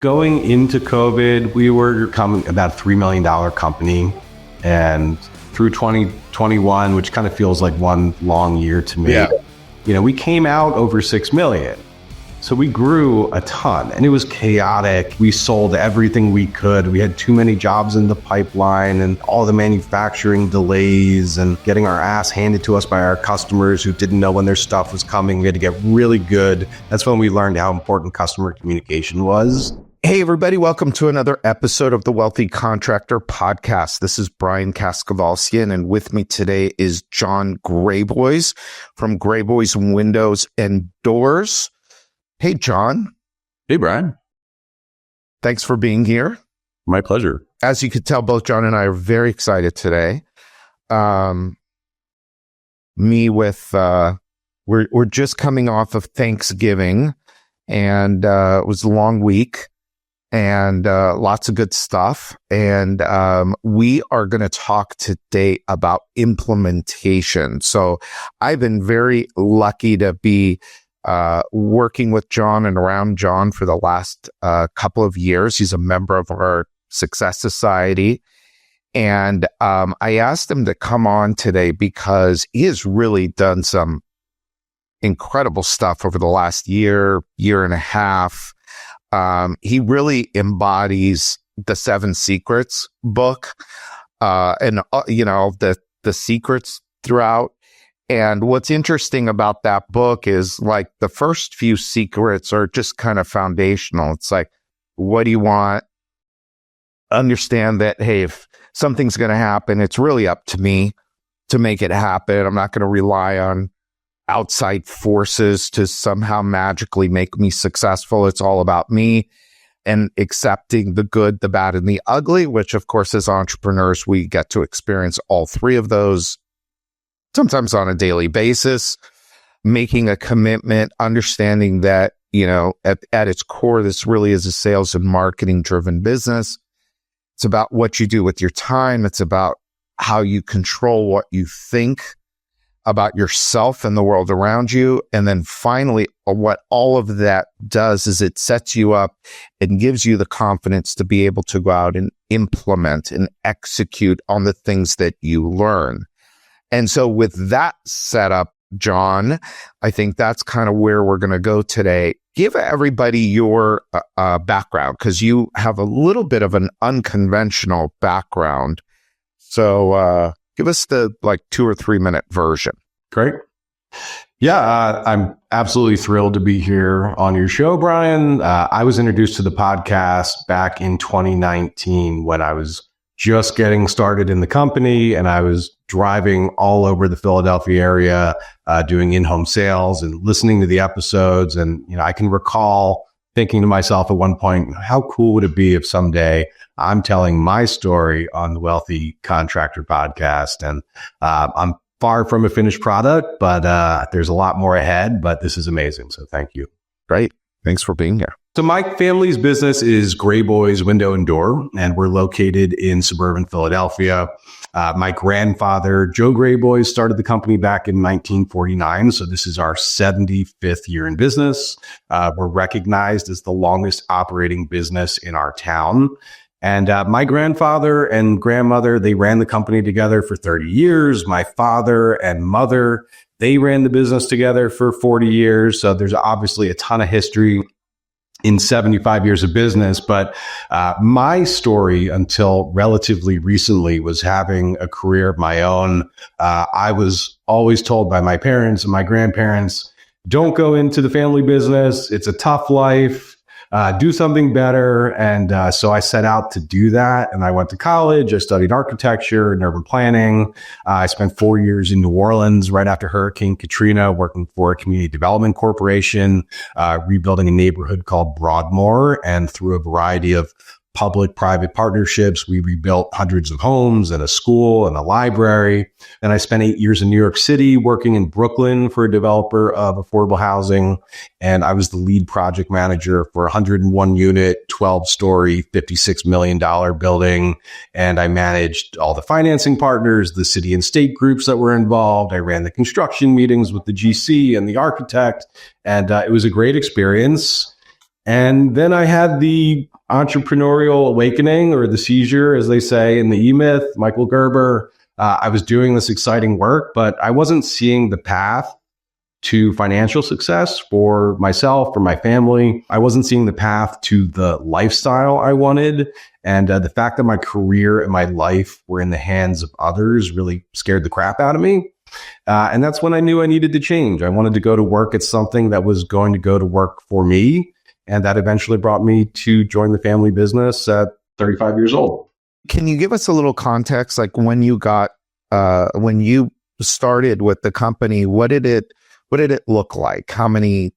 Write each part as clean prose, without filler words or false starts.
Going into COVID, we were coming about a $3 million company, and through 2021, which kind of feels like one long year to me, we came out over 6 million. So we grew a ton, and it was chaotic. We sold everything we could. We had too many jobs in the pipeline, and all the manufacturing delays and getting our ass handed to us by our customers who didn't know when their stuff was coming. We had to get really good. That's when we learned how important customer communication was. Hey, everybody. Welcome to another episode of the Wealthy Contractor podcast. This is Brian Kaskavalcian, and with me today is Jon Graboyes from Graboyes Windows and Doors. Hey, Jon. Hey, Brian. Thanks for being here. My pleasure. As you could tell, both Jon and I are very excited today. We're just coming off of Thanksgiving, and it was a long week. And lots of good stuff. And we are going to talk today about implementation. So I've been very lucky to be working with Jon and around Jon for the last couple of years. He's a member of our Success Society. And I asked him to come on today because he has really done some incredible stuff over the last year and a half. He really embodies the 7 Secrets book, and the secrets throughout. And what's interesting about that book is like the first few secrets are just kind of foundational. It's like, what do you want? Understand that, hey, if something's going to happen, it's really up to me to make it happen. I'm not going to rely on outside forces to somehow magically make me successful. It's all about me and accepting the good, the bad, and the ugly, which of course, as entrepreneurs, we get to experience all 3 of those, sometimes on a daily basis, making a commitment, understanding that, at its core, this really is a sales and marketing driven business. It's about what you do with your time. It's about how you control what you think about yourself and the world around you. And then finally, what all of that does is it sets you up and gives you the confidence to be able to go out and implement and execute on the things that you learn. And so with that setup, Jon, I think that's kind of where we're going to go today. Give everybody your background, because you have a little bit of an unconventional background. So, give us the 2 or 3 minute version. Great. Yeah, I'm absolutely thrilled to be here on your show, Brian. I was introduced to the podcast back in 2019 when I was just getting started in the company, and I was driving all over the Philadelphia area, doing in-home sales and listening to the episodes. And, I can recall thinking to myself at one point, how cool would it be if someday I'm telling my story on the Wealthy Contractor podcast? And I'm far from a finished product, but there's a lot more ahead, but this is amazing. So thank you. Great. Thanks for being here. So my family's business is Graboyes Windows and Doors, and we're located in suburban Philadelphia. My grandfather, Jon Graboyes, started the company back in 1949. So this is our 75th year in business. We're recognized as the longest operating business in our town. And my grandfather and grandmother, they ran the company together for 30 years. My father and mother, they ran the business together for 40 years. So there's obviously a ton of history in 75 years of business. But my story until relatively recently was having a career of my own. I was always told by my parents and my grandparents, don't go into the family business. It's a tough life. Do something better. And so I set out to do that. And I went to college. I studied architecture and urban planning. I spent 4 years in New Orleans right after Hurricane Katrina, working for a community development corporation, rebuilding a neighborhood called Broadmoor. And through a variety of public-private partnerships, we rebuilt hundreds of homes and a school and a library. And I spent 8 years in New York City working in Brooklyn for a developer of affordable housing. And I was the lead project manager for a 101 unit, 12-story, $56 million building. And I managed all the financing partners, the city and state groups that were involved. I ran the construction meetings with the GC and the architect. And it was a great experience. And then I had the entrepreneurial awakening, or the seizure, as they say in the E-Myth, Michael Gerber. I was doing this exciting work, but I wasn't seeing the path to financial success for myself, for my family. I wasn't seeing the path to the lifestyle I wanted. And the fact that my career and my life were in the hands of others really scared the crap out of me. And that's when I knew I needed to change. I wanted to go to work at something that was going to go to work for me. And that eventually brought me to join the family business at 35 years old. Can you give us a little context, like when you started with the company? What did it look like? How many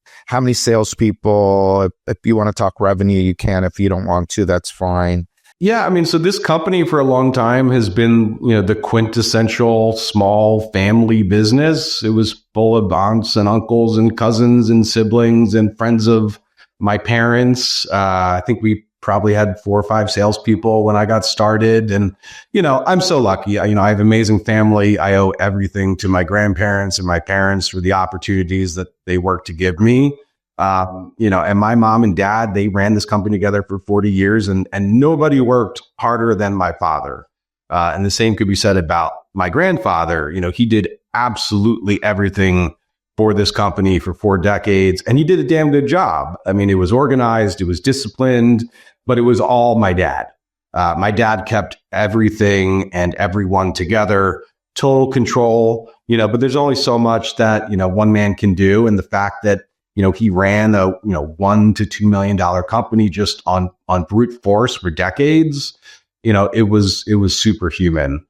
salespeople? If you want to talk revenue, you can. If you don't want to, that's fine. Yeah, I mean, so this company for a long time has been, the quintessential small family business. It was full of aunts and uncles and cousins and siblings and friends of my parents. I think we probably had 4 or 5 salespeople when I got started. And, I'm so lucky. I have an amazing family. I owe everything to my grandparents and my parents for the opportunities that they worked to give me. And my mom and dad, they ran this company together for 40 years and nobody worked harder than my father. And the same could be said about my grandfather. He did absolutely everything for this company for 4 decades, and he did a damn good job. I mean, it was organized, it was disciplined, but it was all my dad. My dad kept everything and everyone together, total control, but there's only so much that, one man can do. And the fact that, he ran a, $1 to $2 million company just on brute force for decades, it was superhuman.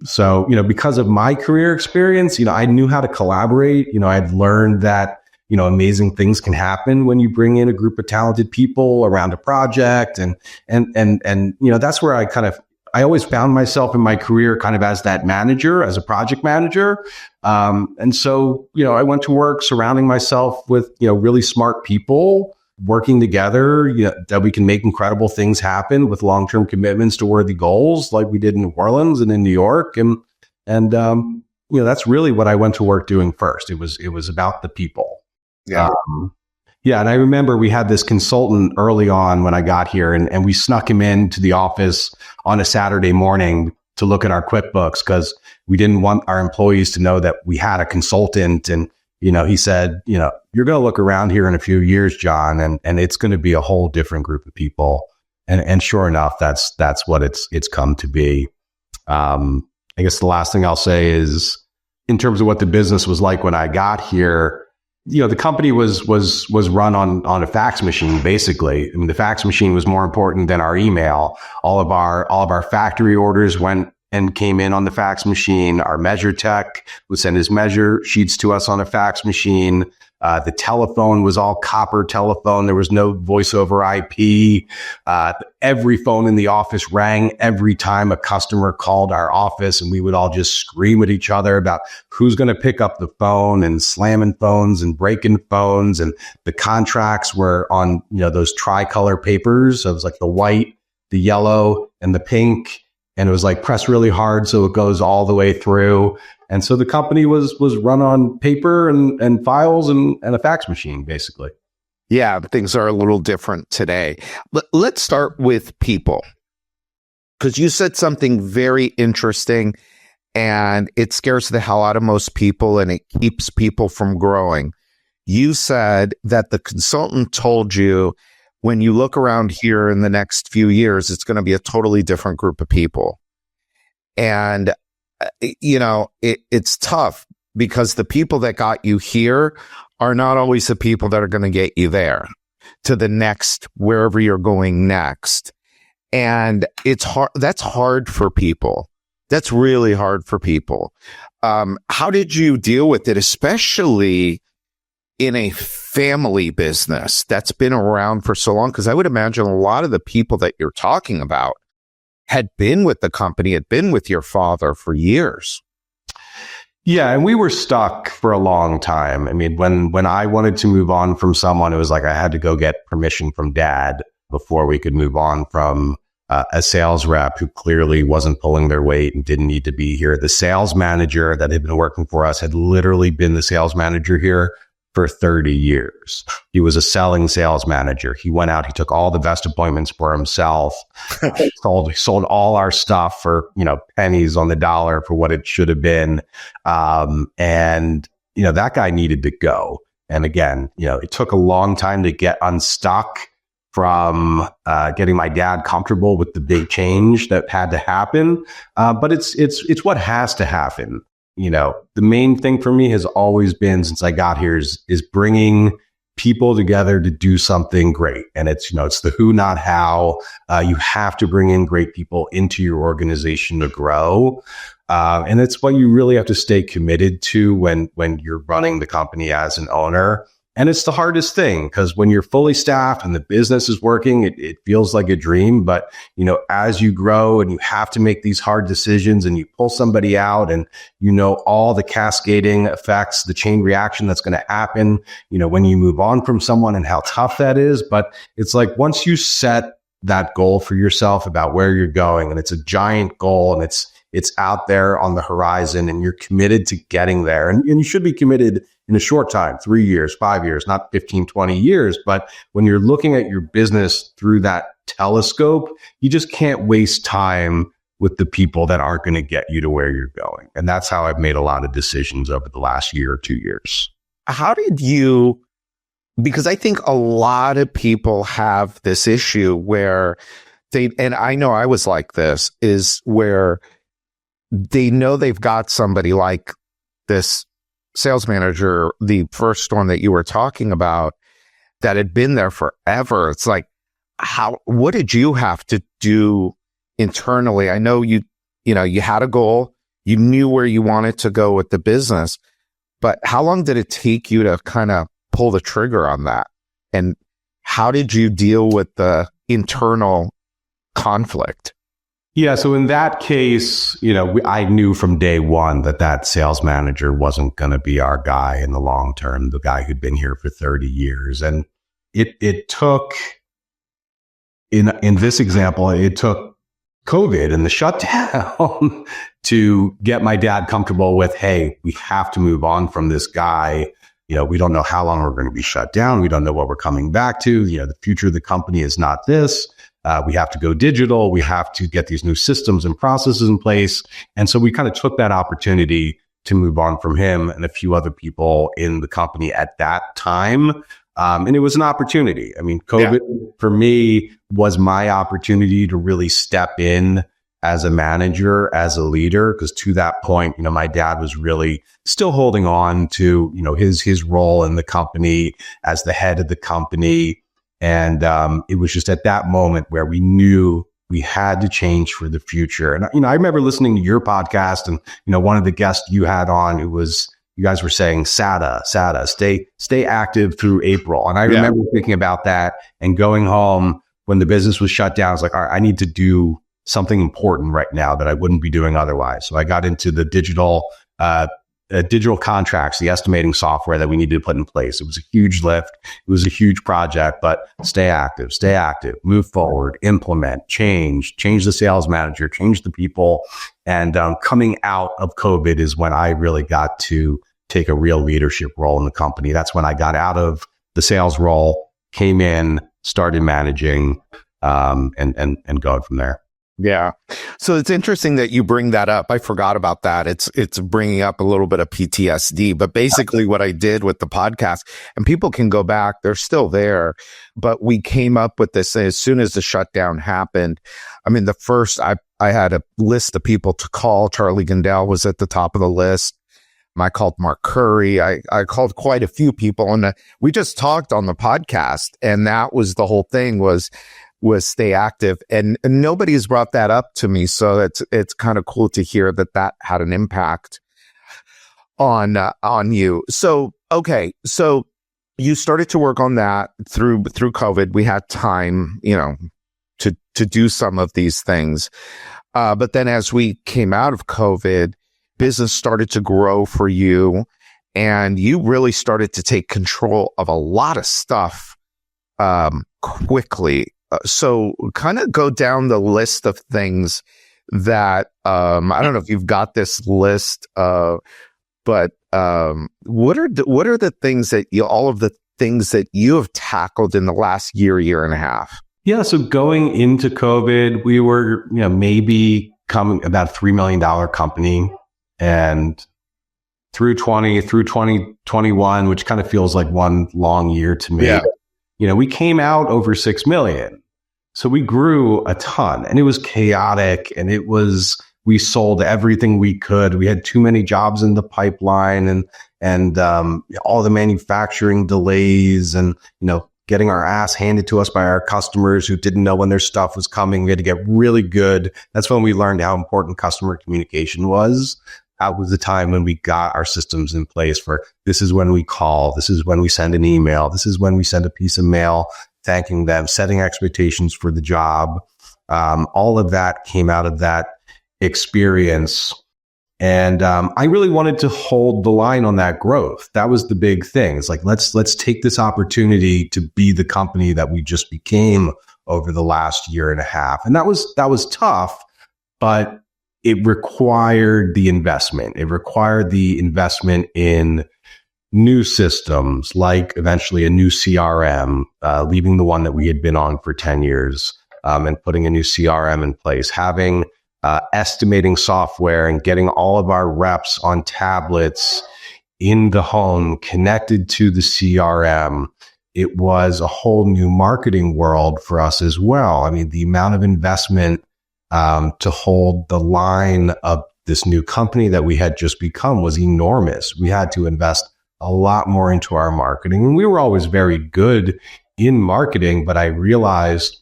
So, because of my career experience, I knew how to collaborate. I'd learned that, amazing things can happen when you bring in a group of talented people around a project. And that's where I always found myself in my career kind of as that manager, as a project manager. And so, I went to work surrounding myself with, really smart people working together, that we can make incredible things happen with long-term commitments to worthy goals like we did in New Orleans and in New York. And that's really what I went to work doing first. It was about the people. Yeah. And I remember we had this consultant early on when I got here, and we snuck him into the office on a Saturday morning to look at our QuickBooks because we didn't want our employees to know that we had a consultant. And, he said, you're going to look around here in a few years, Jon, and it's going to be a whole different group of people. And sure enough, that's what it's come to be. I guess the last thing I'll say is, in terms of what the business was like when I got here, the company was run on a fax machine, basically. I mean, the fax machine was more important than our email. All of our factory orders went and came in on the fax machine. Our measure tech would send his measure sheets to us on a fax machine. The telephone was all copper telephone. There was no voice over IP. Every phone in the office rang every time a customer called our office, and we would all just scream at each other about who's going to pick up the phone, and slamming phones and breaking phones. And the contracts were on, those tricolor papers. So it was like the white, the yellow, and the pink. And it was like press really hard so it goes all the way through. And so the company was run on paper and files and a fax machine, basically. Yeah, things are a little different today. But let's start with people, because you said something very interesting, and it scares the hell out of most people, and it keeps people from growing. You said that the consultant told you, when you look around here in the next few years, it's going to be a totally different group of people. And, it's tough because the people that got you here are not always the people that are going to get you there to the next, wherever you're going next. And it's hard. That's hard for people. That's really hard for people. How did you deal with it, especially in a family business that's been around for so long? Because I would imagine a lot of the people that you're talking about had been with the company, had been with your father for years. Yeah, and we were stuck for a long time. I mean, when I wanted to move on from someone, it was like I had to go get permission from dad before we could move on from a sales rep who clearly wasn't pulling their weight and didn't need to be here. The sales manager that had been working for us had literally been the sales manager here for 30 years. He was a selling sales manager. He went out, he took all the best appointments for himself, sold all our stuff for, pennies on the dollar for what it should have been. And that guy needed to go. And again, it took a long time to get unstuck from getting my dad comfortable with the big change that had to happen. But it's what has to happen. The main thing for me has always been, since I got here, is bringing people together to do something great. And it's the who, not how. You have to bring in great people into your organization to grow. And it's what you really have to stay committed to when you're running the company as an owner. And it's the hardest thing, because when you're fully staffed and the business is working, it feels like a dream. But, as you grow and you have to make these hard decisions and you pull somebody out and all the cascading effects, the chain reaction that's going to happen, when you move on from someone and how tough that is. But it's like, once you set that goal for yourself about where you're going, and it's a giant goal and it's out there on the horizon and you're committed to getting there, and you should be committed in a short time, 3 years, 5 years, not 15, 20 years. But when you're looking at your business through that telescope, you just can't waste time with the people that aren't going to get you to where you're going. And that's how I've made a lot of decisions over the last year or 2 years. How did you, because I think a lot of people have this issue where and I know I was like this, is where they know they've got somebody like this sales manager, the first one that you were talking about, that had been there forever. It's like, what did you have to do internally? I know you had a goal, you knew where you wanted to go with the business, but how long did it take you to kind of pull the trigger on that? And how did you deal with the internal conflict? Yeah. So in that case, I knew from day one that sales manager wasn't going to be our guy in the long term, the guy who'd been here for 30 years. And it took, in this example, it took COVID and the shutdown to get my dad comfortable with, hey, we have to move on from this guy. We don't know how long we're going to be shut down. We don't know what we're coming back to. The future of the company is not this. We have to go digital. We have to get these new systems and processes in place. And so we kind of took that opportunity to move on from him and a few other people in the company at that time. And it was an opportunity. I mean, COVID for me was my opportunity to really step in as a manager, as a leader, because to that point, my dad was really still holding on to, his role in the company as the head of the company. And it was just at that moment where we knew we had to change for the future. And, I remember listening to your podcast and, one of the guests you had on, you guys were saying, SATA, stay active through April. And I remember thinking about that and going home when the business was shut down. I was like, all right, I need to do something important right now that I wouldn't be doing otherwise. So I got into the digital contracts, the estimating software that we needed to put in place. It was a huge lift. It was a huge project, but stay active, move forward, implement, change the sales manager, change the people. And coming out of COVID is when I really got to take a real leadership role in the company. That's when I got out of the sales role, came in, started managing, and going from there. Yeah. So it's interesting that you bring that up. I forgot about that. It's bringing up a little bit of PTSD, but basically what I did with the podcast, and people can go back, they're still there, but we came up with this as soon as the shutdown happened. I mean, I had a list of people to call. Charlie Gandell was at the top of the list. I called Mark Curry. I called quite a few people, and we just talked on the podcast, and that was the whole thing was stay active. And nobody has brought that up to me. So it's kind of cool to hear that had an impact on you. So, okay. So you started to work on that through COVID. We had time, to do some of these things. But then as we came out of COVID, business started to grow for you, and you really started to take control of a lot of stuff, quickly. So kind of go down the list of things that, I don't know if you've got this list, but but what are the things that all of the things that you have tackled in the last year and a half? Yeah. So going into COVID, we were, maybe coming about $3 million company, and through 2021, which kind of feels like one long year to me. Yeah. We came out over 6 million. So we grew a ton, and it was chaotic, and we sold everything we could. We had too many jobs in the pipeline, and all the manufacturing delays, and, getting our ass handed to us by our customers who didn't know when their stuff was coming. We had to get really good. That's when we learned how important customer communication was. That was the time when we got our systems in place for, this is when we call, this is when we send an email, this is when we send a piece of mail thanking them, setting expectations for the job. All of that came out of that experience. And I really wanted to hold the line on that growth. That was the big thing. It's like, let's take this opportunity to be the company that we just became over the last year and a half. And that was tough, but it required the investment. It required the investment in new systems, like eventually a new CRM, leaving the one that we had been on for 10 years, and putting a new CRM in place, having estimating software, and getting all of our reps on tablets in the home connected to the CRM. It was a whole new marketing world for us as well. I mean, the amount of investment to hold the line of this new company that we had just become was enormous. We had to invest a lot more into our marketing, and we were always very good in marketing, but I realized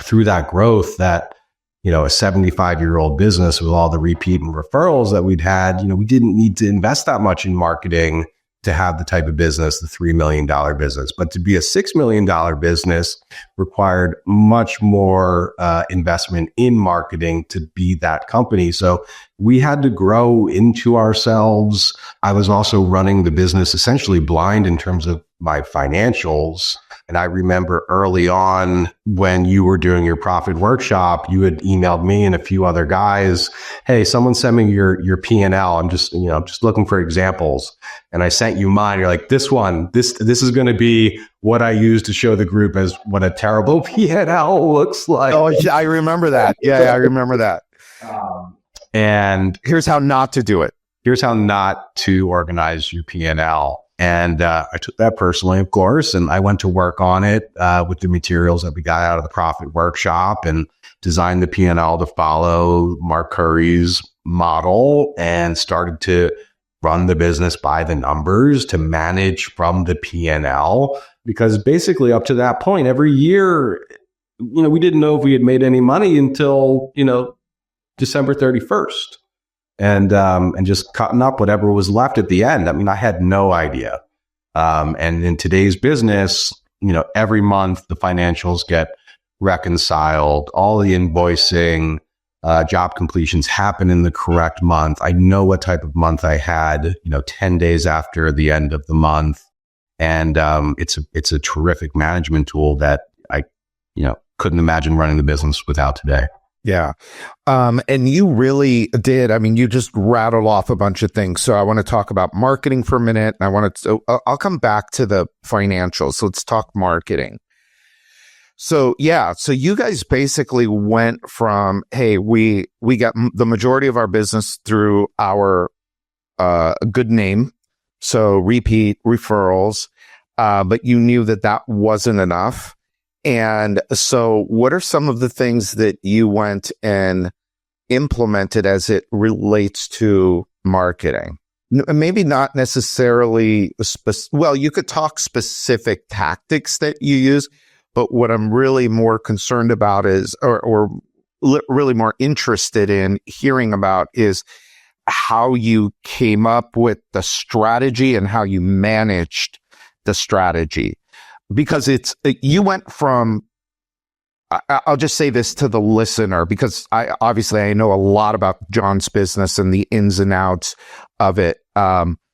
through that growth that, a 75-year-old business with all the repeat and referrals that we'd had, we didn't need to invest that much in marketing to have the type of business, the $3 million business. But to be a $6 million business required much more investment in marketing to be that company. So we had to grow into ourselves. I was also running the business essentially blind in terms of my financials. And I remember early on when you were doing your profit workshop, you had emailed me and a few other guys, hey, someone send me your P&L. I'm just looking for examples. And I sent you mine. You're like, this is going to be what I use to show the group as what a terrible P&L looks like. Oh, I remember that. Yeah, I remember that. And here's how not to do it. Here's how not to organize your P&L. And I took that personally, of course, and I went to work on it with the materials that we got out of the profit workshop, and designed the P&L to follow Mark Curry's model, and started to run the business by the numbers, to manage from the P&L. Because basically up to that point, every year, we didn't know if we had made any money until, December 31st. And just cutting up whatever was left at the end. I mean, I had no idea. And in today's business, every month the financials get reconciled, all the invoicing, job completions happen in the correct month. I know what type of month I had, 10 days after the end of the month. And it's a terrific management tool that I, couldn't imagine running the business without today. Yeah. And you really did. I mean, you just rattled off a bunch of things. So I want to talk about marketing for a minute. And I'll come back to the financials. So let's talk marketing. So yeah. So you guys basically went from, hey, we got the majority of our business through our good name. So repeat referrals. But you knew that wasn't enough. And so what are some of the things that you went and implemented as it relates to marketing? Maybe not necessarily, you could talk specific tactics that you use, but what I'm really more concerned about is, or really more interested in hearing about, is how you came up with the strategy and how you managed the strategy. Because you went from, I'll just say this to the listener, because I know a lot about Jon's business and the ins and outs of it.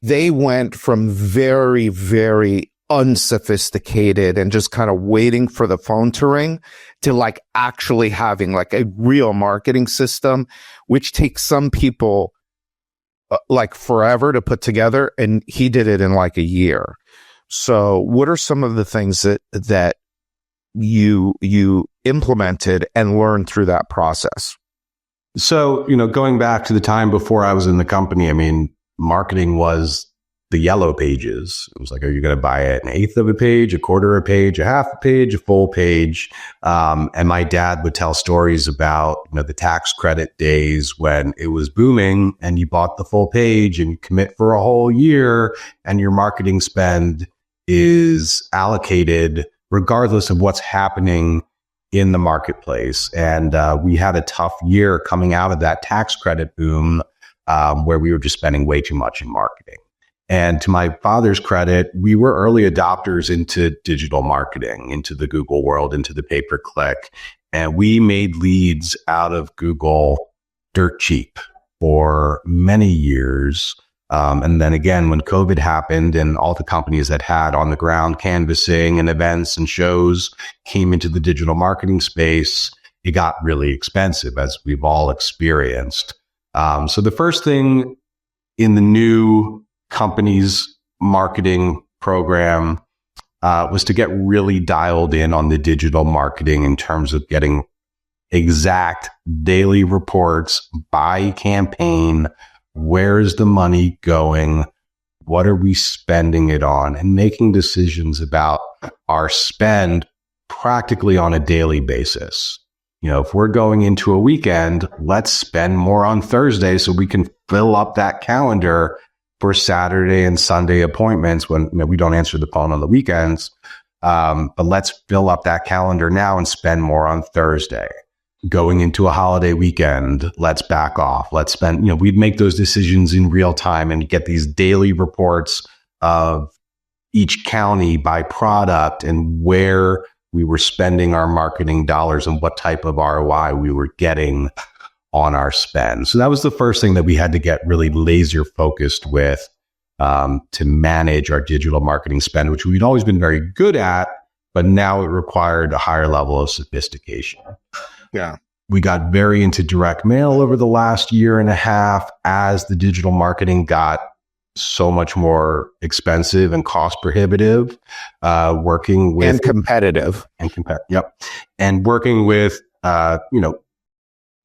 They went from very, very unsophisticated and just kind of waiting for the phone to ring to like actually having like a real marketing system, which takes some people like forever to put together, and he did it in like a year. So what are some of the things that you implemented and learned through that process? So, going back to the time before I was in the company, I mean, marketing was the yellow pages. It was like, are you going to buy it an eighth of a page, a quarter of a page, a half a page, a full page? And my dad would tell stories about, the tax credit days when it was booming and you bought the full page and you commit for a whole year and your marketing spend is allocated regardless of what's happening in the marketplace. And we had a tough year coming out of that tax credit boom where we were just spending way too much in marketing. And to my father's credit, we were early adopters into digital marketing, into the Google world, into the pay-per-click. And we made leads out of Google dirt cheap for many years. And then again, when COVID happened and all the companies that had on the ground canvassing and events and shows came into the digital marketing space, it got really expensive, as we've all experienced. So the first thing in the new company's marketing program was to get really dialed in on the digital marketing in terms of getting exact daily reports by campaign. Where is the money going? What are we spending it on? And making decisions about our spend practically on a daily basis. If we're going into a weekend, let's spend more on Thursday so we can fill up that calendar for Saturday and Sunday appointments when we don't answer the phone on the weekends. But let's fill up that calendar now and spend more on Thursday. Going into a holiday weekend, let's back off. Let's spend, we'd make those decisions in real time and get these daily reports of each county by product and where we were spending our marketing dollars and what type of ROI we were getting on our spend. So that was the first thing that we had to get really laser focused with to manage our digital marketing spend, which we'd always been very good at, but now it required a higher level of sophistication. Yeah. We got very into direct mail over the last year and a half as the digital marketing got so much more expensive and cost prohibitive, working with and competitive and working with,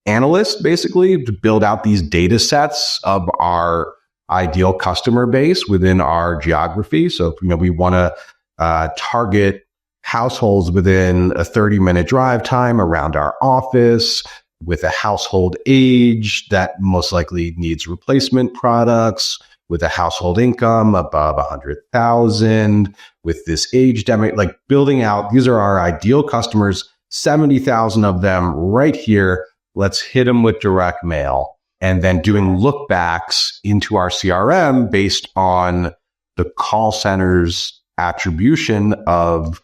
analysts basically to build out these data sets of our ideal customer base within our geography. So, we want to target households within a 30-minute drive time around our office with a household age that most likely needs replacement products, with a household income above 100,000, with this age demo, like building out, these are our ideal customers, 70,000 of them right here. Let's hit them with direct mail, and then doing look backs into our CRM based on the call center's attribution of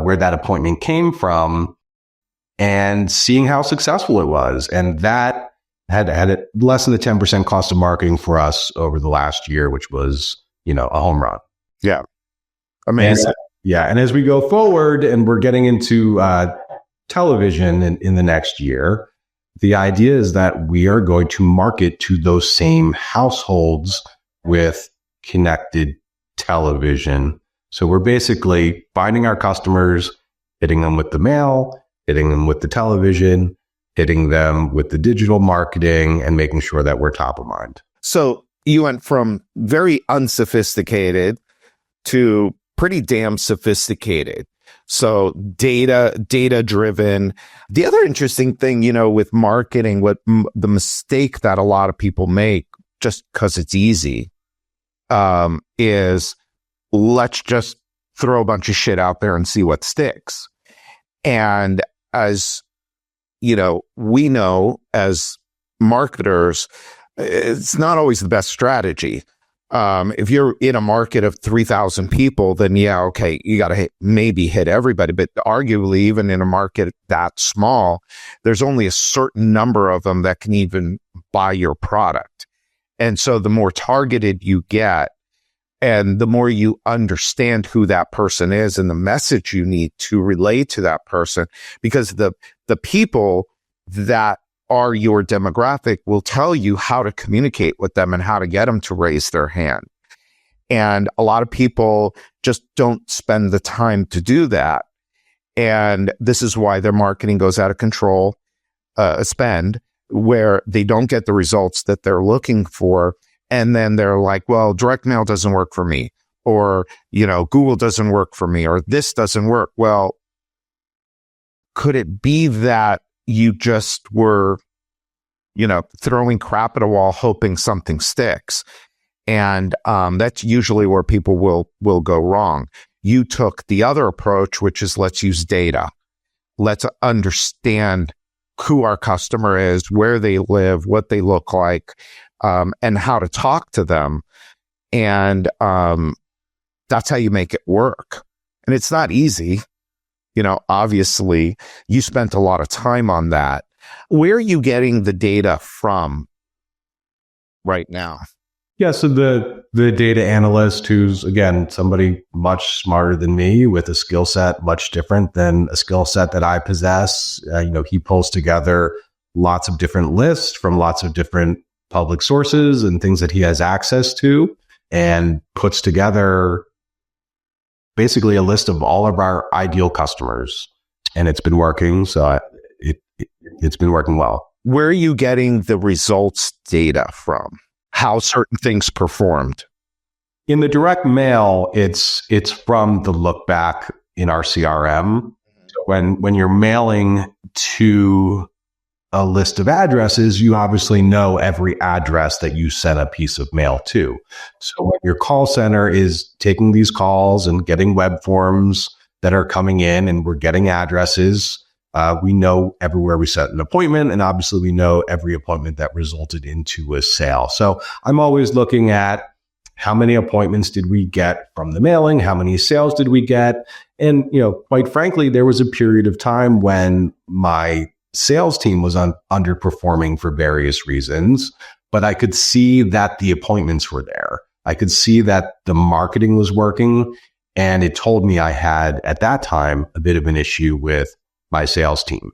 where that appointment came from and seeing how successful it was. And that had less than the 10% cost of marketing for us over the last year, which was, a home run. Yeah. Amazing. And as we go forward and we're getting into television in the next year, the idea is that we are going to market to those same households with connected television. So we're basically finding our customers, hitting them with the mail, hitting them with the television, hitting them with the digital marketing, and making sure that we're top of mind. So you went from very unsophisticated to pretty damn sophisticated. So data driven. The other interesting thing, with marketing, the mistake that a lot of people make just because it's easy, is let's just throw a bunch of shit out there and see what sticks. And as we know as marketers, it's not always the best strategy. If you're in a market of 3,000 people, then you got to maybe hit everybody. But arguably, even in a market that small, there's only a certain number of them that can even buy your product. And so the more targeted you get, and the more you understand who that person is and the message you need to relay to that person, because the people that are your demographic will tell you how to communicate with them and how to get them to raise their hand. And a lot of people just don't spend the time to do that. And this is why their marketing goes out of control, spend, where they don't get the results that they're looking for. And then they're like, well, direct mail doesn't work for me, or, Google doesn't work for me, or this doesn't work. Well, could it be that you just were, throwing crap at a wall, hoping something sticks? And that's usually where people will go wrong. You took the other approach, which is let's use data. Let's understand who our customer is, where they live, what they look like, and how to talk to them. And that's how you make it work. And it's not easy. Obviously, you spent a lot of time on that. Where are you getting the data from right now? Yeah, so the data analyst, who's, again, somebody much smarter than me with a skill set much different than a skill set that I possess, he pulls together lots of different lists from lots of different public sources and things that he has access to, and puts together basically a list of all of our ideal customers. And it's been working, so it's been working well. Where are you getting the results data from? How certain things performed? In the direct mail, it's from the look back in our CRM. So when you're mailing to a list of addresses, you obviously know every address that you sent a piece of mail to. So when your call center is taking these calls and getting web forms that are coming in, and we're getting addresses, we know everywhere we set an appointment, and obviously we know every appointment that resulted into a sale. So I'm always looking at how many appointments did we get from the mailing? How many sales did we get? And, quite frankly, there was a period of time when my sales team was underperforming for various reasons, but I could see that the appointments were there. I could see that the marketing was working, and it told me I had, at that time, a bit of an issue with my sales team.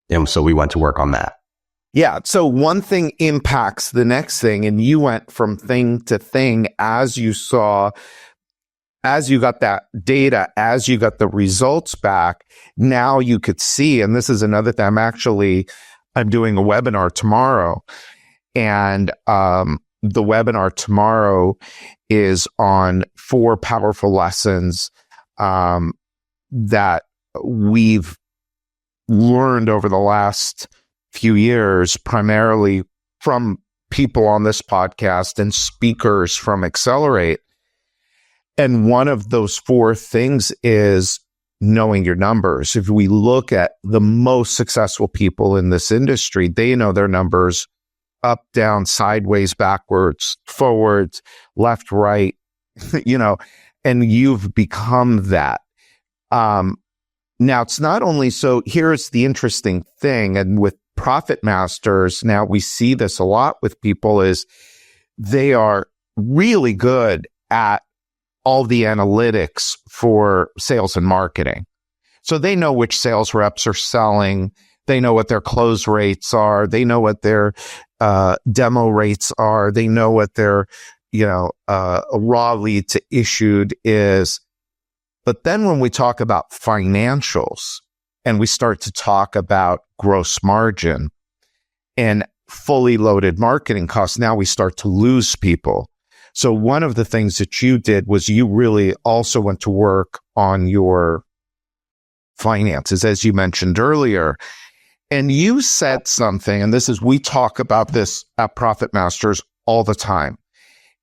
And so we went to work on that. Yeah. So one thing impacts the next thing, and you went from thing to thing as you got that data, as you got the results back. Now you could see, and this is another thing, I'm doing a webinar tomorrow, and the webinar tomorrow is on 4 powerful lessons that we've learned over the last few years, primarily from people on this podcast and speakers from Accelerate. And one of those 4 things is knowing your numbers. If we look at the most successful people in this industry, they know their numbers up, down, sideways, backwards, forwards, left, right, and you've become that. Now, it's not only so. Here's the interesting thing, and with Profit Masters, now we see this a lot with people, is they are really good at all the analytics for sales and marketing. So they know which sales reps are selling. They know what their close rates are. They know what their demo rates are. They know what their raw lead to issued is. But then when we talk about financials and we start to talk about gross margin and fully loaded marketing costs, now we start to lose people. So one of the things that you did was you really also went to work on your finances, as you mentioned earlier. And you said something, and we talk about this at Profit Masters all the time.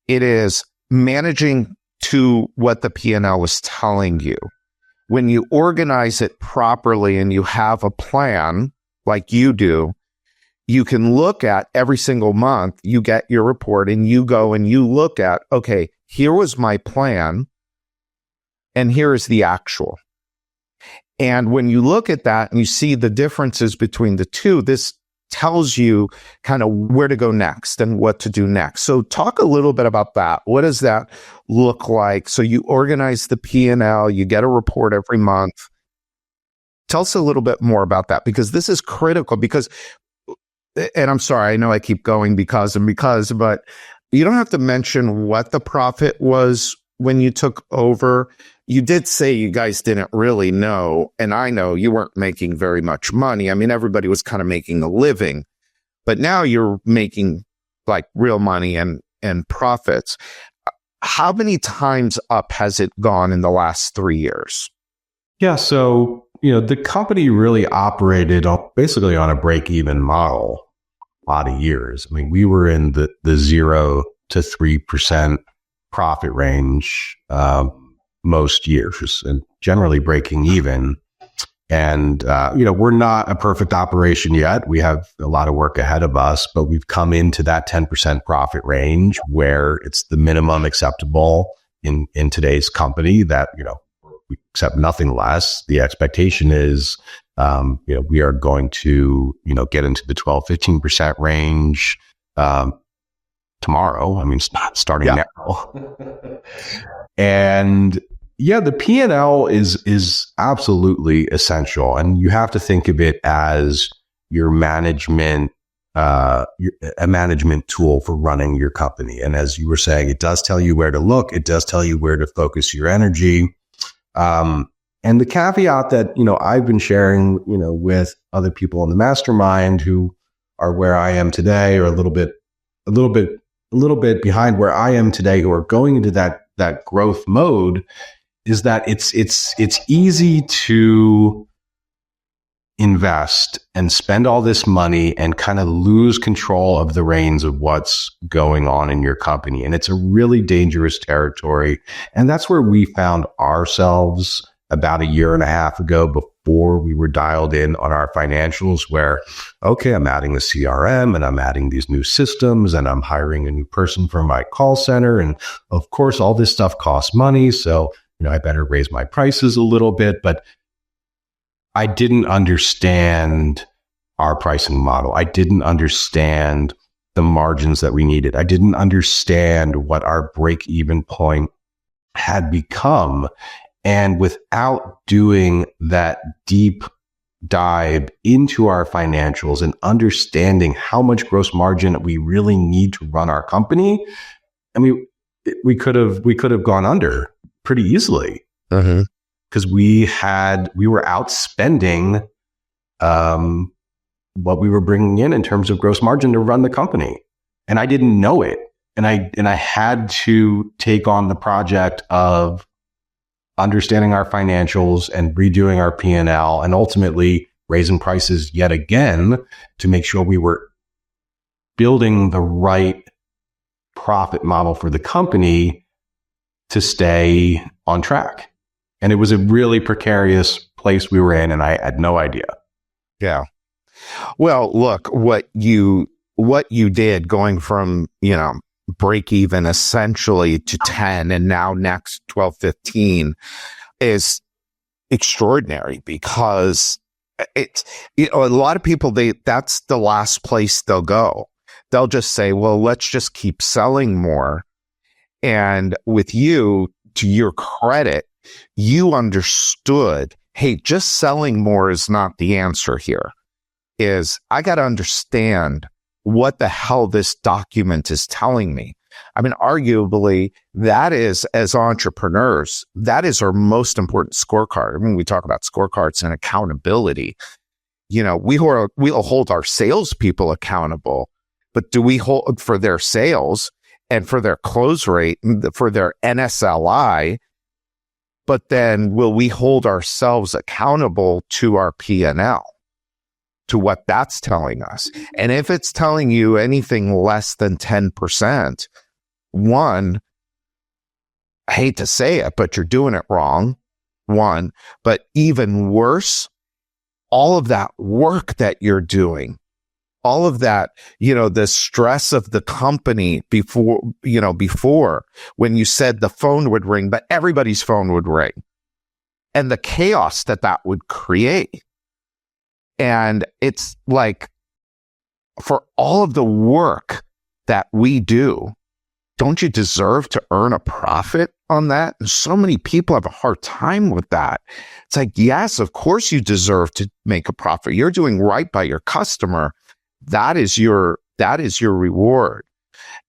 It is managing to what the P&L is telling you. When you organize it properly and you have a plan like you do, you can look at every single month, you get your report and you go and you look at, okay, here was my plan and here is the actual. And when you look at that and you see the differences between the two, this tells you kind of where to go next and what to do next. So talk a little bit about that. What does that look like? So you organize the P&L, you get a report every month. Tell us a little bit more about that, because this is critical, because and I'm sorry, I know I keep going because, but you don't have to mention what the profit was when you took over. You did say you guys didn't really know, and I know you weren't making very much money. I mean, everybody was kind of making a living, but now you're making like real money and profits. How many times up has it gone in the last 3 years? Yeah. So, the company really operated basically on a break-even model a lot of years. I mean, we were in the 0 to 3% profit range most years, and generally breaking even. And, we're not a perfect operation yet. We have a lot of work ahead of us, but we've come into that 10% profit range where it's the minimum acceptable in today's company that, we accept nothing less. The expectation is, we are going to, get into the 12, 15% range tomorrow. I mean, it's not starting now. And the P&L is absolutely essential. And you have to think of it as your management, a management tool for running your company. And as you were saying, it does tell you where to look. It does tell you where to focus your energy. And the caveat that, I've been sharing, with other people in the mastermind who are where I am today, or a little bit behind where I am today, who are going into that growth mode, is that it's easy to invest and spend all this money and kind of lose control of the reins of what's going on in your company. And it's a really dangerous territory. And that's where we found ourselves about a year and a half ago, before we were dialed in on our financials, where, okay, I'm adding the CRM and I'm adding these new systems and I'm hiring a new person for my call center. And of course, all this stuff costs money. So, I better raise my prices a little bit. But I didn't understand our pricing model. I didn't understand the margins that we needed. I didn't understand what our break-even point had become. And without doing that deep dive into our financials and understanding how much gross margin we really need to run our company, I mean, we could have gone under pretty easily. Because we were outspending what we were bringing in terms of gross margin to run the company, and I didn't know it. And I had to take on the project of understanding our financials and redoing our P&L, and ultimately raising prices yet again to make sure we were building the right profit model for the company to stay on track. And it was a really precarious place we were in, and I had no idea. Yeah. Well, look, what you did going from, break even essentially to 10 and now next 12, 15 is extraordinary, because it's, a lot of people, that's the last place they'll go. They'll just say, well, let's just keep selling more. And with you, to your credit, you understood, hey, just selling more is not the answer here. I got to understand what the hell this document is telling me. I mean, arguably, that is, as entrepreneurs, that is our most important scorecard. I mean, we talk about scorecards and accountability. We'll hold our salespeople accountable, but do we hold for their sales and for their close rate, for their NSLI? But then will we hold ourselves accountable to our P&L, to what that's telling us? And if it's telling you anything less than 10%, one, I hate to say it, but you're doing it wrong. One, but even worse, all of that work that you're doing, all of that, the stress of the company before when you said the phone would ring, but everybody's phone would ring, and the chaos that would create. And it's like, for all of the work that we do, don't you deserve to earn a profit on that? And so many people have a hard time with that. It's like, yes, of course you deserve to make a profit. You're doing right by your customer. That is your reward.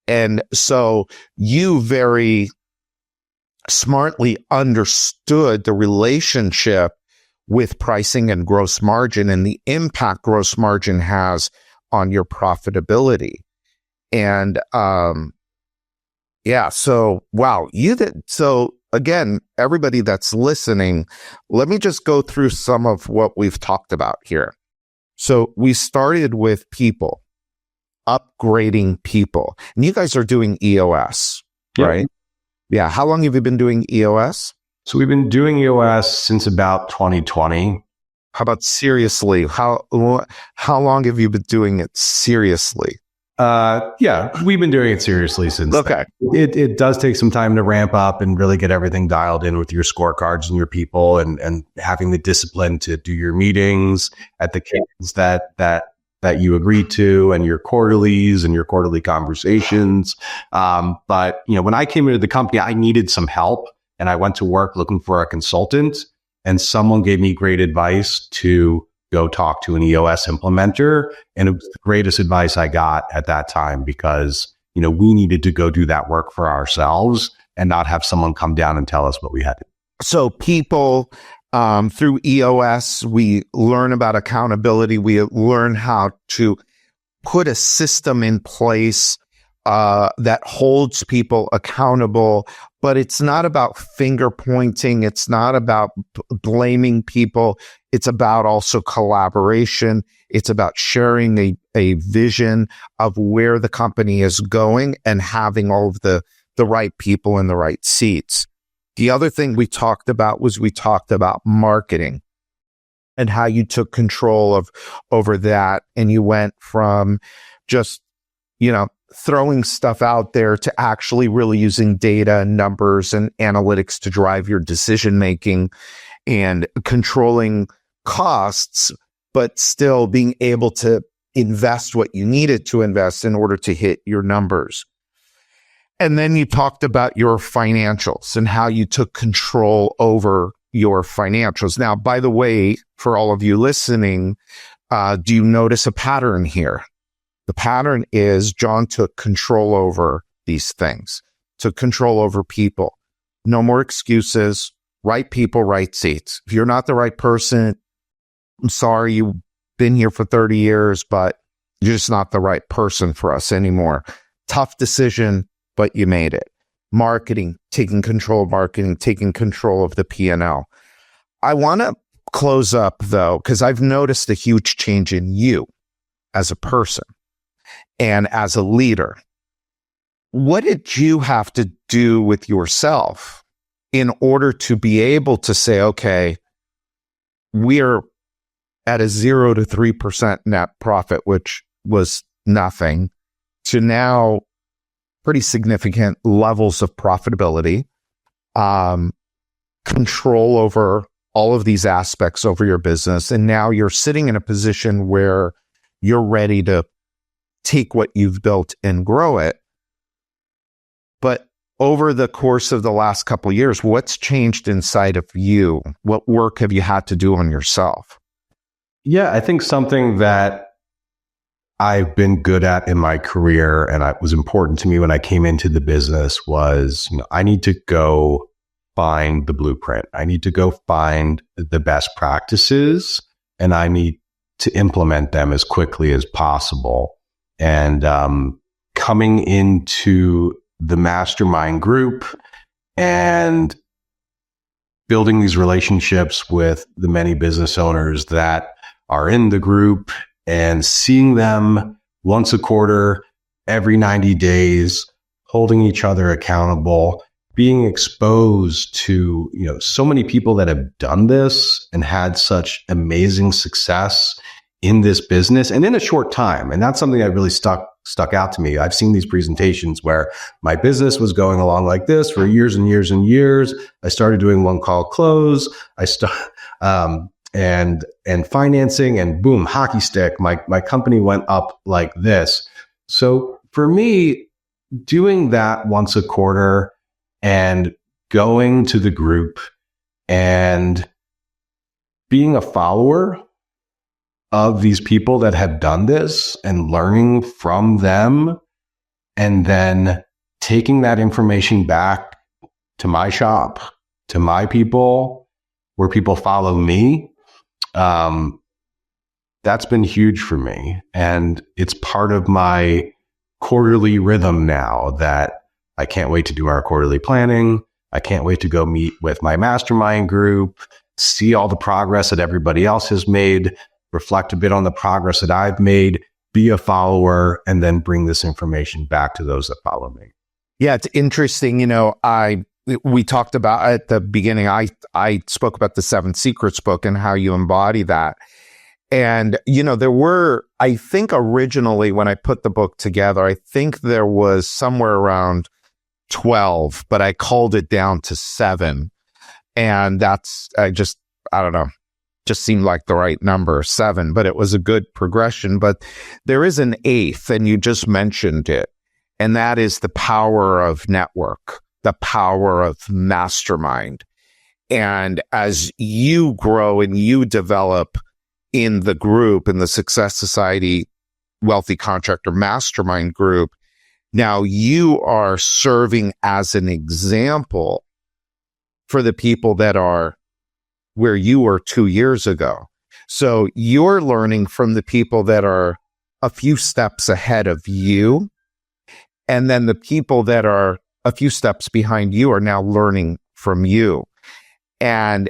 And so you very smartly understood the relationship with pricing and gross margin and the impact gross margin has on your profitability. And so wow, you did. So again, everybody that's listening, let me just go through some of what we've talked about here. So we started with people, upgrading people. And you guys are doing EOS, right? Yeah. How long have you been doing EOS? So we've been doing EOS since about 2020. How about seriously? How long have you been doing it seriously? We've been doing it seriously since Okay. then. It does take some time to ramp up and really get everything dialed in with your scorecards and your people and having the discipline to do your meetings at the cadence that you agree to and your quarterlies and your quarterly conversations. But when I came into the company, I needed some help and I went to work looking for a consultant and someone gave me great advice to go talk to an EOS implementer. And it was the greatest advice I got at that time because, we needed to go do that work for ourselves and not have someone come down and tell us what we had to do. So people, through EOS, we learn about accountability. We learn how to put a system in place that holds people accountable. But it's not about finger pointing. It's not about blaming people. It's about also collaboration. It's about sharing a vision of where the company is going and having all of the right people in the right seats. The other thing we talked about marketing and how you took control over that. And you went from just, throwing stuff out there to actually really using data and numbers and analytics to drive your decision making and controlling costs, but still being able to invest what you needed to invest in order to hit your numbers. And then you talked about your financials and how you took control over your financials. Now, by the way, for all of you listening, do you notice a pattern here? The pattern is Jon took control over these things, took control over people. No more excuses, right people, right seats. If you're not the right person, I'm sorry, you've been here for 30 years, but you're just not the right person for us anymore. Tough decision, but you made it. Marketing, taking control of marketing, taking control of the P&L. I want to close up though, because I've noticed a huge change in you as a person and as a leader. What did you have to do with yourself in order to be able to say, okay, we're at a 0 to 3% net profit, which was nothing, to now pretty significant levels of profitability, control over all of these aspects over your business. And now you're sitting in a position where you're ready to take what you've built and grow it. But over the course of the last couple of years, what's changed inside of you? What work have you had to do on yourself? Yeah, I think something that I've been good at in my career and it was important to me when I came into the business was, I need to go find the blueprint. I need to go find the best practices and I need to implement them as quickly as possible. And coming into the mastermind group and building these relationships with the many business owners that are in the group and seeing them once a quarter, every 90 days, holding each other accountable, being exposed to, so many people that have done this and had such amazing success in this business and in a short time. And that's something that really stuck out to me. I've seen these presentations where my business was going along like this for years and years and years. I started doing one call close. And financing and boom, hockey stick. My company went up like this. So for me, doing that once a quarter and going to the group and being a follower of these people that have done this and learning from them, and then taking that information back to my shop, to my people, where people follow me. That's been huge for me. And it's part of my quarterly rhythm now that I can't wait to do our quarterly planning. I can't wait to go meet with my mastermind group, see all the progress that everybody else has made, reflect a bit on the progress that I've made, be a follower, and then bring this information back to those that follow me. Yeah, it's interesting. We talked about at the beginning, I spoke about the 7 Secrets book and how you embody that. And, there were, I think originally when I put the book together, I think there was somewhere around 12, but I culled it down to 7. And that's, I don't know, just seemed like the right number, 7, but it was a good progression. But there is an 8th, and you just mentioned it. And that is the power of network, the power of mastermind. And as you grow and you develop in the group, in the Success Society Wealthy Contractor Mastermind group, now you are serving as an example for the people that are where you were 2 years ago. So you're learning from the people that are a few steps ahead of you. And then the people that are a few steps behind you are now learning from you. And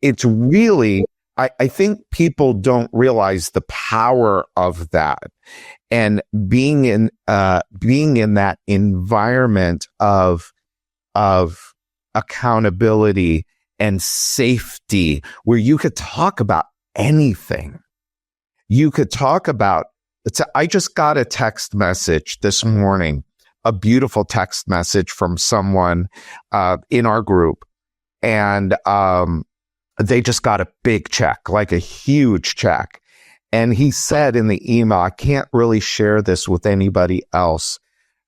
it's really, I think people don't realize the power of that. And being in that environment of accountability and safety, where you could talk about anything. You could talk about, I just got a text message this morning, a beautiful text message from someone in our group. And they just got a big check, like a huge check. And he said in the email, I can't really share this with anybody else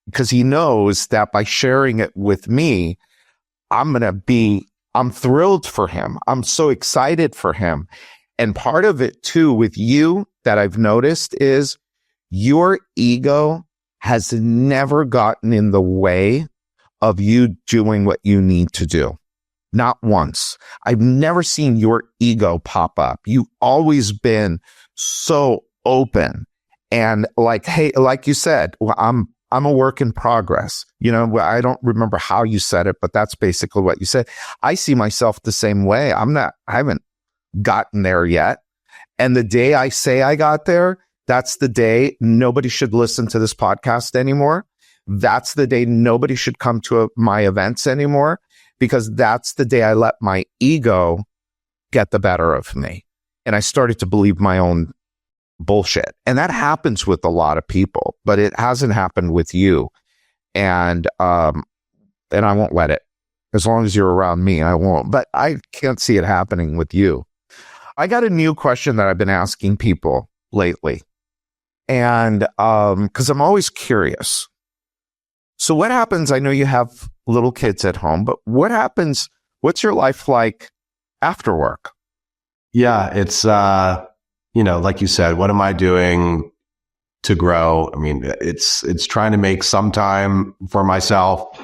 because he knows that by sharing it with me, I'm thrilled for him. I'm so excited for him. And part of it too with you that I've noticed is your ego has never gotten in the way of you doing what you need to do. Not once. I've never seen your ego pop up. You've always been so open and like, hey, like you said, well, I'm a work in progress. I don't remember how you said it, but that's basically what you said. I see myself the same way. I haven't gotten there yet. And the day I say I got there, that's the day nobody should listen to this podcast anymore. That's the day nobody should come to my events anymore, because that's the day I let my ego get the better of me. And I started to believe my own bullshit. And that happens with a lot of people, but it hasn't happened with you. And I won't let it. As long as you're around me, I won't. But I can't see it happening with you. I got a new question that I've been asking people lately. And because I'm always curious. So what happens? I know you have little kids at home, but what happens? What's your life like after work? Yeah, it's, like you said, what am I doing to grow? I mean, it's trying to make some time for myself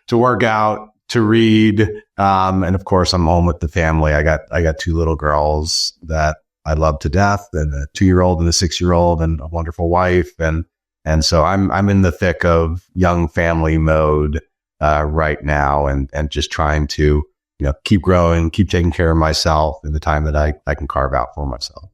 to work out, to read. And of course, I'm home with the family. I got 2 little girls that I love to death, and a 2-year-old and a 6-year-old, and a wonderful wife. And so I'm in the thick of young family mode right now, and just trying to keep growing, keep taking care of myself in the time that I can carve out for myself.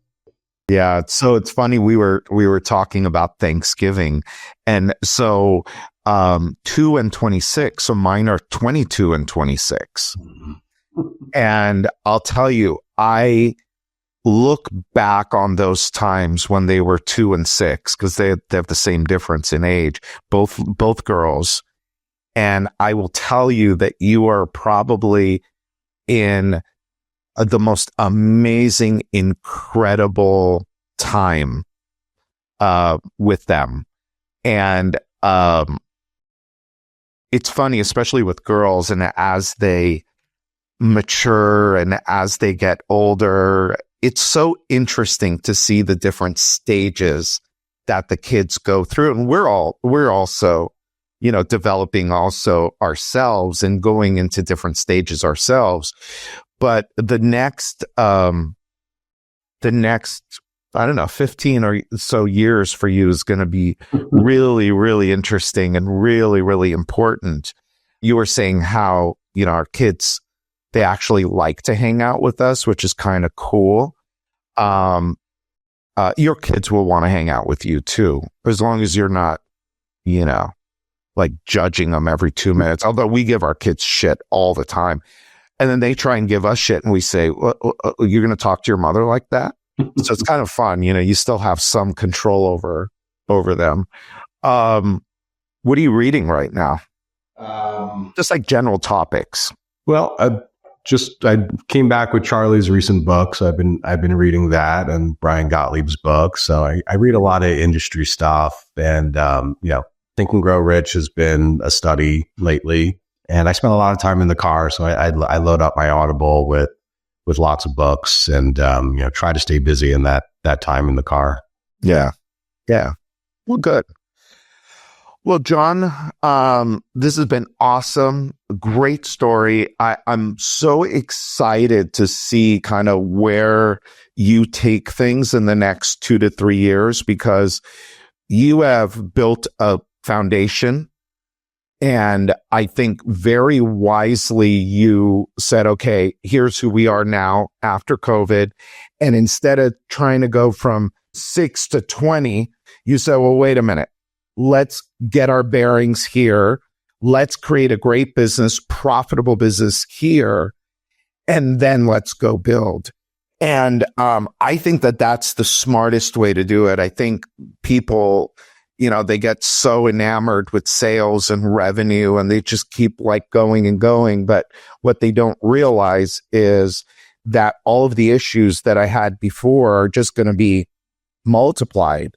Yeah, so it's funny, we were talking about Thanksgiving, and so 2 and 26, so mine are 22 and 26. Mm-hmm. And I'll tell you, I look back on those times when they were 2 and 6, because they have the same difference in age, both girls. And I will tell you that you are probably in the most amazing, incredible time with them. And it's funny, especially with girls, and as they mature and as they get older, it's so interesting to see the different stages that the kids go through. And we're also, developing also ourselves and going into different stages ourselves. But the next, I don't know, 15 or so years for you is going to be really, really interesting and really, really important. You were saying how, our kids, they actually like to hang out with us, which is kind of cool. Your kids will want to hang out with you too, as long as you're not, like judging them every 2 minutes. Although we give our kids shit all the time. And then they try and give us shit and we say, you're going to talk to your mother like that? So it's kind of fun. You still have some control over them. What are you reading right now? Just like general topics. Well, I came back with Charlie's recent book, so I've been reading that and Brian Gottlieb's book. So I read a lot of industry stuff, and Think and Grow Rich has been a study lately. And I spend a lot of time in the car, so I load up my Audible with lots of books, and try to stay busy in that time in the car. Yeah. Well, good. Well, Jon, this has been awesome. Great story. I'm so excited to see kind of where you take things in the next 2 to 3 years, because you have built a foundation. And I think very wisely you said, okay, here's who we are now after COVID. And instead of trying to go from 6 to 20, you said, well, wait a minute. Let's get our bearings here. Let's create a great business, profitable business here, and then let's go build. And I think that that's the smartest way to do it. I think people, they get so enamored with sales and revenue, and they just keep like going and going. But what they don't realize is that all of the issues that I had before are just going to be multiplied.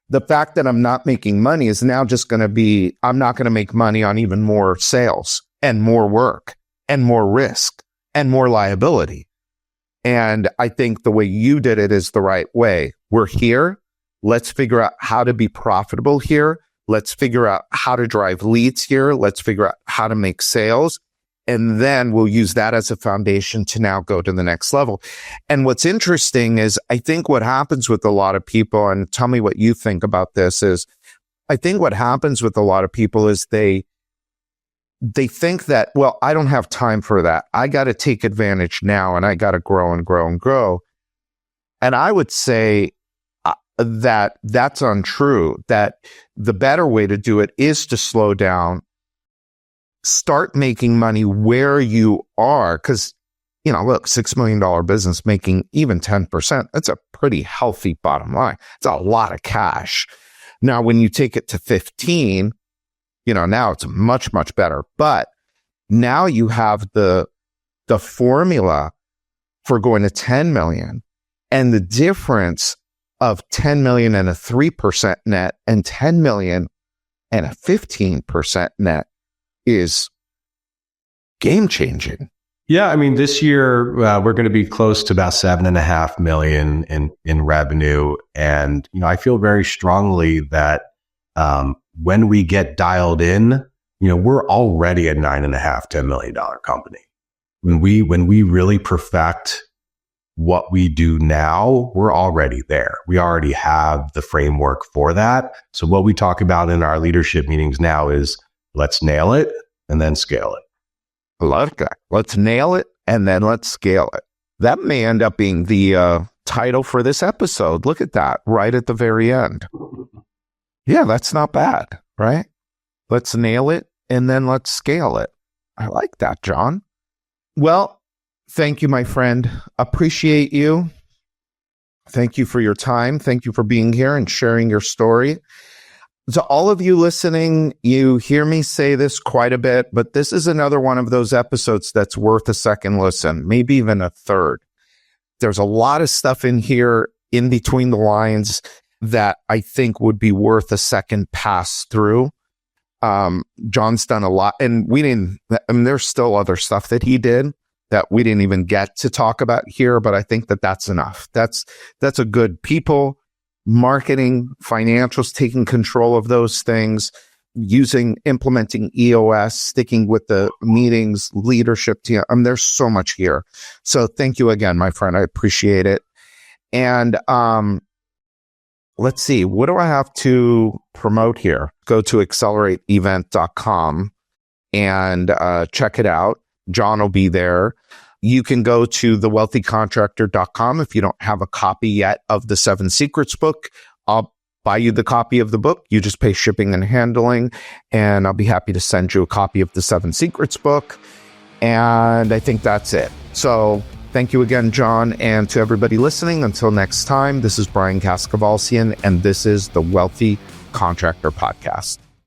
The fact that I'm not making money is now just going to be, I'm not going to make money on even more sales and more work and more risk and more liability. And I think the way you did it is the right way. We're here. Let's figure out how to be profitable here. Let's figure out how to drive leads here. Let's figure out how to make sales. And then we'll use that as a foundation to now go to the next level. And what's interesting is I think what happens with a lot of people, and tell me what you think about this, is I think what happens with a lot of people is they think that, well, I don't have time for that. I got to take advantage now, and I got to grow and grow and grow. And I would say that that's untrue, that the better way to do it is to slow down, start making money where you are. Because, look, $6 million business making even 10%, that's a pretty healthy bottom line. It's a lot of cash. Now, when you take it to 15, now it's much, much better. But now you have the formula for going to 10 million, and the difference of 10 million and a 3% net and 10 million and a 15% net is game changing. Yeah, I mean, this year we're going to be close to about 7.5 million in revenue, and I feel very strongly that when we get dialed in, we're already a $9.5-10 million company. When we really perfect what we do now, we're already there. We already have the framework for that. So what we talk about in our leadership meetings now is let's nail it and then scale it. I love that. Let's nail it and then let's scale it. That may end up being the title for this episode. Look at that right at the very end. Yeah, that's not bad, right? Let's nail it and then let's scale it. I like that, Jon. Well, thank you, my friend. Appreciate you. Thank you for your time. Thank you for being here and sharing your story. To all of you listening, you hear me say this quite a bit, but this is another one of those episodes that's worth a second listen, maybe even a third. There's a lot of stuff in here in between the lines that I think would be worth a second pass through. Jon's done a lot, and there's still other stuff that he did that we didn't even get to talk about here, but I think that that's enough. That's a good people, marketing, financials, taking control of those things, implementing EOS, sticking with the meetings, leadership team. There's so much here. So thank you again, my friend. I appreciate it. And let's see, what do I have to promote here? Go to accelerateevent.com and check it out. Jon will be there. You can go to thewealthycontractor.com if you don't have a copy yet of the 7 Secrets book. I'll buy you the copy of the book. You just pay shipping and handling, and I'll be happy to send you a copy of the 7 Secrets book. And I think that's it. So thank you again, Jon, and to everybody listening. Until next time, this is Brian Kaskavalcian, and this is the Wealthy Contractor Podcast.